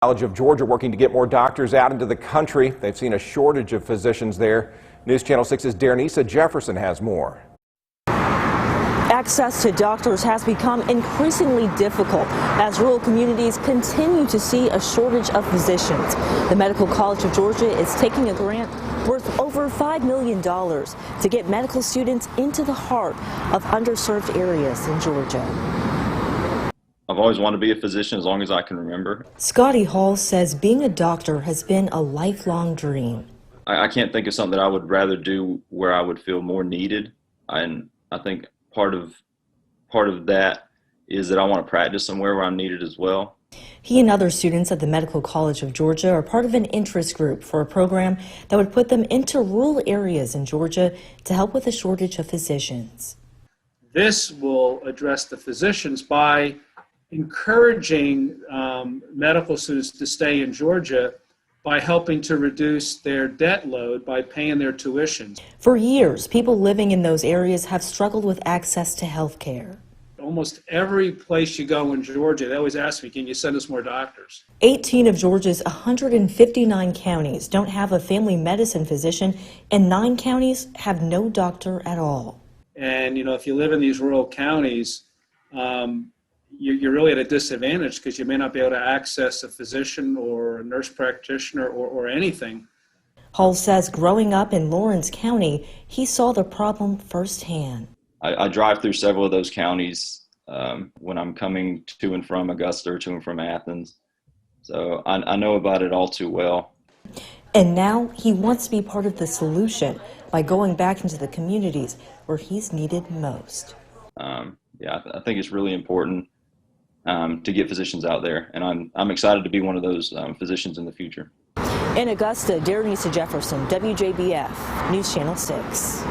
College of Georgia working to get more doctors out into the country. They've seen a shortage of physicians there. News Channel 6's Darnisa Jefferson has more. Access to doctors has become increasingly difficult as rural communities continue to see a shortage of physicians. The Medical College of Georgia is taking a grant worth over $5 million to get medical students into the heart of underserved areas in Georgia. I've always wanted to be a physician as long as I can remember. Scotty Hall says being a doctor has been a lifelong dream. I can't think of something that I would rather do where I would feel more needed. And I think part of that is that I want to practice somewhere where I'm needed as well. He and other students at the Medical College of Georgia are part of an interest group for a program that would put them into rural areas in Georgia to help with the shortage of physicians. This will address the physicians by encouraging medical students to stay in Georgia by helping to reduce their debt load by paying their tuitions. For years, people living in those areas have struggled with access to health care. Almost every place you go in Georgia, they always ask me, can you send us more doctors? 18 of Georgia's 159 counties don't have a family medicine physician, and 9 counties have no doctor at all. And, you know, if you live in these rural counties, you're really at a disadvantage because you may not be able to access a physician or a nurse practitioner or anything. Hall says growing up in Lawrence County, he saw the problem firsthand. I drive through several of those counties when I'm coming to and from Augusta or to and from Athens. So I know about it all too well. And now he wants to be part of the solution by going back into the communities where he's needed most. Yeah, I think it's really important to get physicians out there, and I'm excited to be one of those physicians in the future. In Augusta, Darnisa Jefferson, WJBF, News Channel 6.